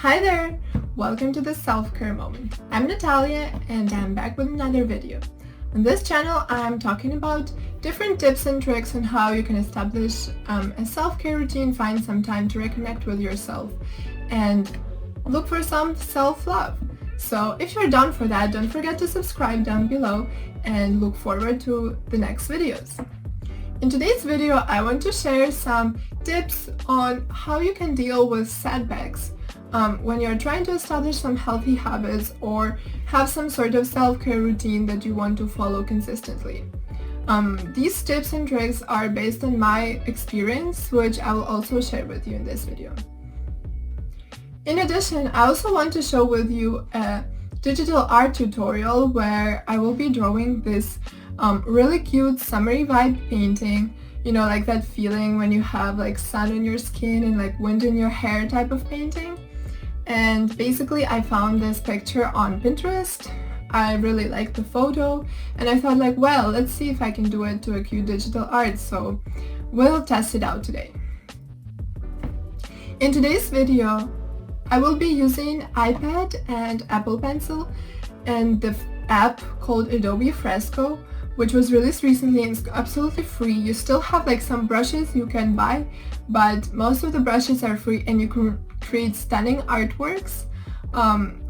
Hi there! Welcome to the Self-Care Moment. I'm Natalia and I'm back with another video. On this channel I'm talking about different tips and tricks on how you can establish a self-care routine, find some time to reconnect with yourself and look for some self-love. So if you're down for that, don't forget to subscribe down below and look forward to the next videos. In today's video I want to share some tips on how you can deal with setbacks when you're trying to establish some healthy habits or have some sort of self-care routine that you want to follow consistently. These tips and tricks are based on my experience, which I will also share with you in this video. In addition, I also want to show with you a digital art tutorial where I will be drawing this really cute summery vibe painting, you know, like that feeling when you have like sun on your skin and like wind in your hair type of painting. And basically I found this picture on Pinterest. I really liked the photo and I thought like, well, let's see if I can do it to a cute digital art, so we'll test it out today. In today's video I will be using iPad and Apple Pencil and the app called Adobe Fresco, which was released recently and it's absolutely free. You still have like some brushes you can buy, but most of the brushes are free and you can create stunning artworks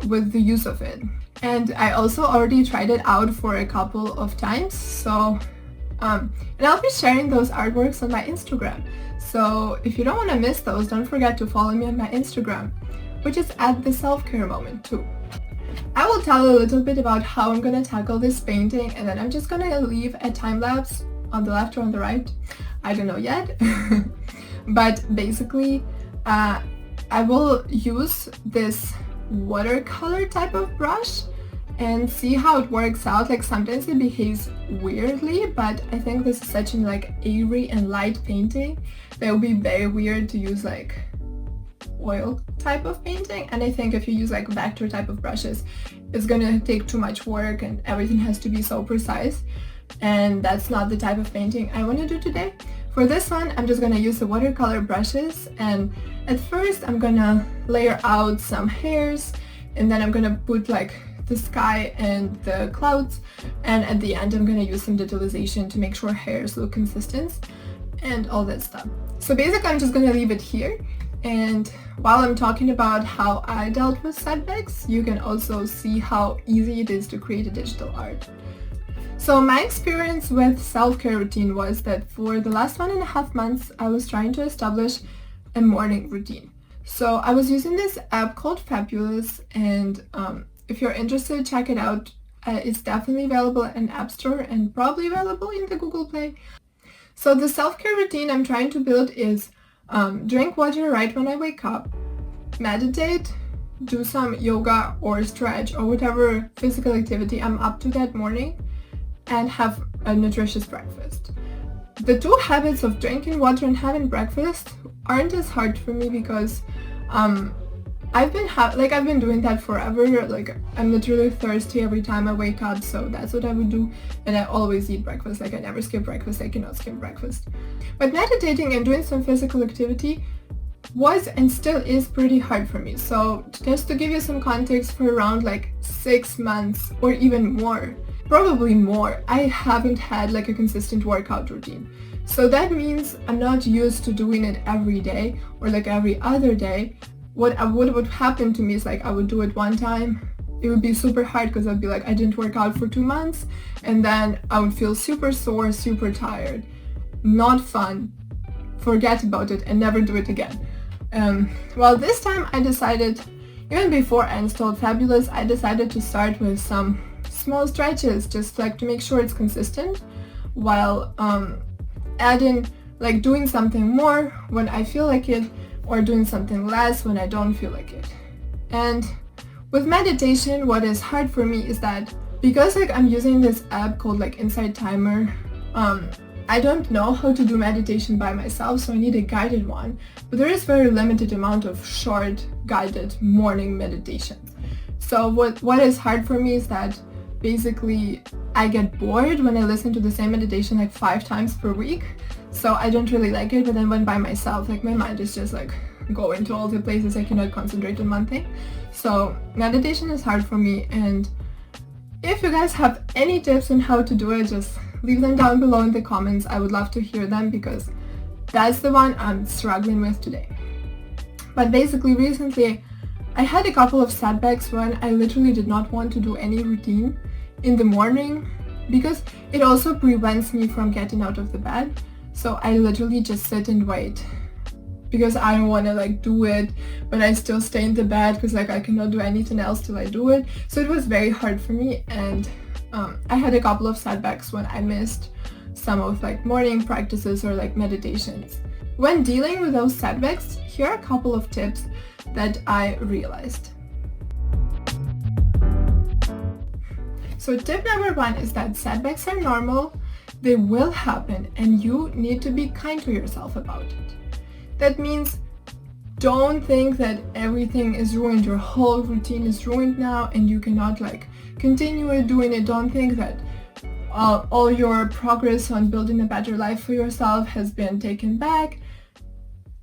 with the use of it. And I also already tried it out for a couple of times, so and I'll be sharing those artworks on my Instagram. So if you don't want to miss those, don't forget to follow me on my Instagram, which is at the Self-Care Moment too. I will tell a little bit about how I'm gonna tackle this painting, and then I'm just gonna leave a time lapse on the left or on the right. I don't know yet. But basically, I will use this watercolor type of brush and see how it works out. Like sometimes it behaves weirdly, but I think this is such an like airy and light painting that it would be very weird to use like oil type of painting, and I think if you use like vector type of brushes it's gonna take too much work and everything has to be so precise, and that's not the type of painting I want to do today. For this one I'm just gonna use the watercolor brushes, and at first I'm gonna layer out some hairs and then I'm gonna put like the sky and the clouds, and at the end I'm gonna use some detailization to make sure hairs look consistent and all that stuff. So basically I'm just gonna leave it here. And while I'm talking about how I dealt with setbacks, you can also see how easy it is to create a digital art. So my experience with self-care routine was that for the last 1.5 months, I was trying to establish a morning routine. So I was using this app called Fabulous, and if you're interested, check it out. It's definitely available in App Store and probably available in the Google Play. So the self-care routine I'm trying to build is drink water right when I wake up, meditate, do some yoga or stretch or whatever physical activity I'm up to that morning, and have a nutritious breakfast. The two habits of drinking water and having breakfast aren't as hard for me because I've been doing that forever. Like I'm literally thirsty every time I wake up, so that's what I would do, and I always eat breakfast. Like I never skip breakfast. I cannot skip breakfast. But meditating and doing some physical activity was and still is pretty hard for me. So just to give you some context, for around like 6 months or even more, probably more, I haven't had like a consistent workout routine. So that means I'm not used to doing it every day or like every other day. What would happen to me is like I would do it one time, it would be super hard because I'd be like, I didn't work out for 2 months, and then I would feel super sore, super tired. Not fun. Forget about it and never do it again. Well, this time I decided, even before I installed Fabulous, I decided to start with some small stretches, just like to make sure it's consistent, while adding like doing something more when I feel like it, or doing something less when I don't feel like it. And with meditation, what is hard for me is that because like I'm using this app called like Insight Timer, I don't know how to do meditation by myself, so I need a guided one. But there is very limited amount of short guided morning meditations. So what is hard for me is that basically I get bored when I listen to the same meditation like 5 times per week. So I don't really like it, but then when by myself, like my mind is just like go into all the places. I cannot concentrate on one thing. So meditation is hard for me, and if you guys have any tips on how to do it, just leave them down below in the comments. I would love to hear them because that's the one I'm struggling with today. But basically recently I had a couple of setbacks when I literally did not want to do any routine in the morning because it also prevents me from getting out of the bed. So I literally just sit and wait because I don't want to like do it, but I still stay in the bed because like I cannot do anything else till I do it. So it was very hard for me, and I had a couple of setbacks when I missed some of like morning practices or like meditations. When dealing with those setbacks, here are a couple of tips that I realized. So tip number one is that setbacks are normal, they will happen, and you need to be kind to yourself about it. That means don't think that everything is ruined, your whole routine is ruined now and you cannot like continue doing it. Don't think that all your progress on building a better life for yourself has been taken back.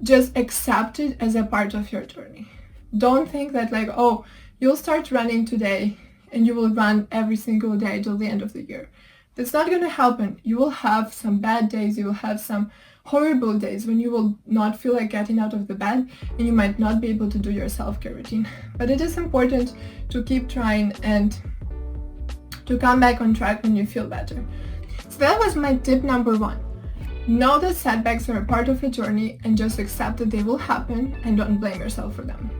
Just accept it as a part of your journey. Don't think that like, oh, you'll start running today and you will run every single day till the end of the year. That's not going to happen. You will have some bad days, you will have some horrible days when you will not feel like getting out of the bed and you might not be able to do your self-care routine. But it is important to keep trying and to come back on track when you feel better. So that was my tip number one. Know that setbacks are a part of your journey and just accept that they will happen and don't blame yourself for them.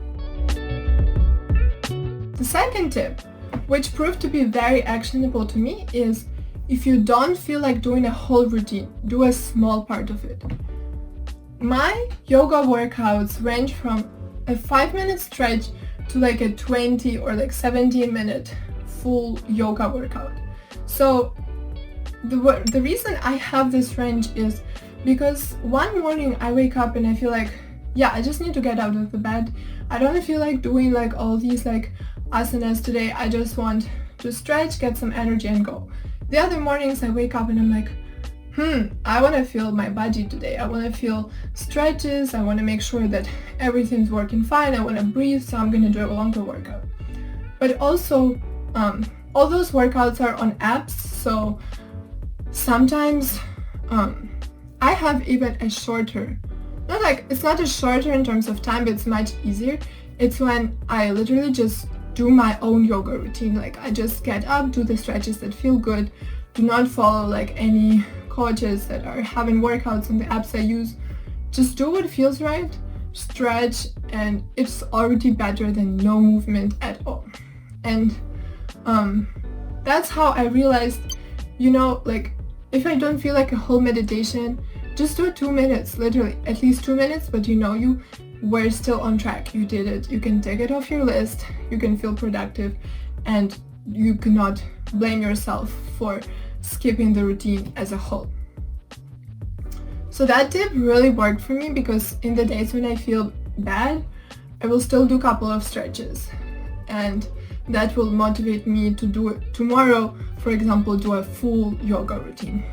The second tip, which proved to be very actionable to me, is if you don't feel like doing a whole routine, do a small part of it. My yoga workouts range from a 5-minute stretch to like a 20 or like 17-minute full yoga workout. So the reason I have this range is because one morning I wake up and I feel like, yeah, I just need to get out of the bed. I don't feel like doing like all these like asanas today. I just want to stretch, get some energy and go. The other mornings I wake up and I'm like, I want to feel my body today. I want to feel stretches. I want to make sure that everything's working fine. I want to breathe, so I'm going to do a longer workout. But also, all those workouts are on apps, so sometimes I have even a shorter, it's not a shorter in terms of time, but it's much easier. It's when I literally just do my own yoga routine. Like I just get up, do the stretches that feel good, do not follow like any coaches that are having workouts on the apps I use. Just do what feels right, stretch, and it's already better than no movement at all. And that's how I realized, like if I don't feel like a whole meditation, just do 2 minutes, literally at least 2 minutes, but you were still on track. You did it. You can take it off your list. You can feel productive, and you cannot blame yourself for skipping the routine as a whole. So that tip really worked for me because in the days when I feel bad, I will still do a couple of stretches, and that will motivate me to do it tomorrow. For example, do a full yoga routine.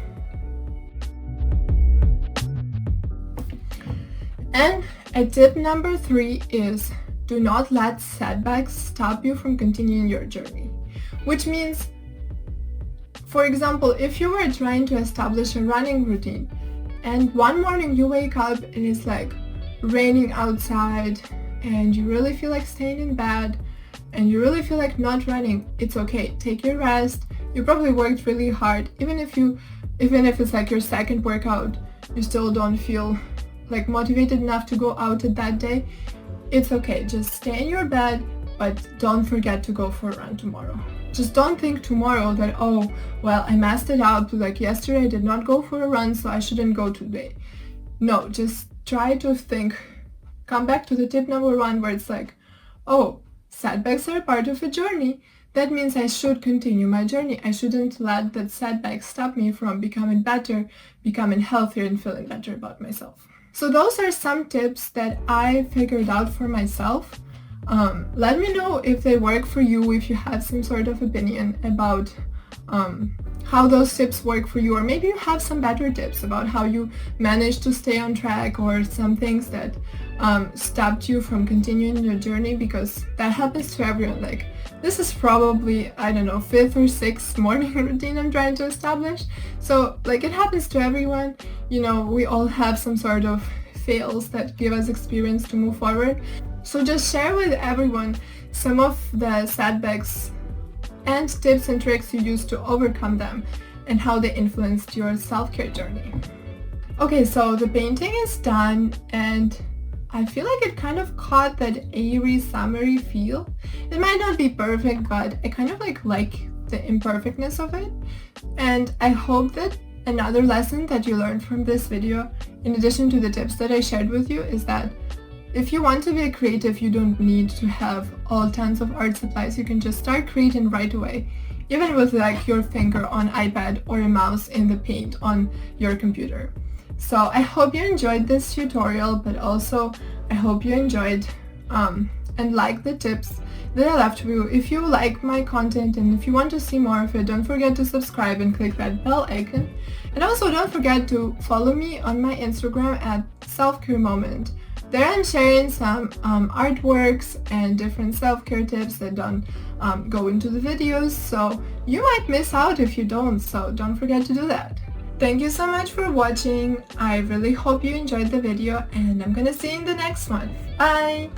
And a tip number 3 is do not let setbacks stop you from continuing your journey. Which means, for example, if you were trying to establish a running routine and one morning you wake up and it's like raining outside and you really feel like staying in bed and you really feel like not running, it's okay. Take your rest. You probably worked really hard. Even if it's like your second workout, you still don't feel like motivated enough to go out at that day, it's okay. Just stay in your bed, but don't forget to go for a run tomorrow. Just don't think tomorrow that, oh, well, I messed it up, like yesterday I did not go for a run, so I shouldn't go today. No, just try to think, come back to the tip number 1 where it's like, oh, setbacks are part of a journey. That means I should continue my journey. I shouldn't let that setback stop me from becoming better, becoming healthier, and feeling better about myself. So those are some tips that I figured out for myself. Let me know if they work for you, if you have some sort of opinion about how those tips work for you, or maybe you have some better tips about how you manage to stay on track, or some things that stopped you from continuing your journey, because that happens to everyone. Like, this is probably, I don't know, 5th or 6th morning routine I'm trying to establish. So like, it happens to everyone. You know, we all have some sort of fails that give us experience to move forward. So just share with everyone some of the setbacks and tips and tricks you used to overcome them and how they influenced your self-care journey. Okay, so the painting is done, and I feel like it kind of caught that airy, summery feel. It might not be perfect, but I kind of like the imperfectness of it. And I hope that another lesson that you learned from this video, in addition to the tips that I shared with you, is that if you want to be a creative, you don't need to have all tons of art supplies. You can just start creating right away, even with like your finger on iPad or a mouse in the paint on your computer. So I hope you enjoyed this tutorial, but also I hope you enjoyed and liked the tips that I left for you. If you like my content and if you want to see more of it, don't forget to subscribe and click that bell icon. And also don't forget to follow me on my Instagram at Self-Care Moment. There I'm sharing some artworks and different self-care tips that don't go into the videos, so you might miss out if you don't, so don't forget to do that. Thank you so much for watching. I really hope you enjoyed the video, and I'm gonna see you in the next one. Bye!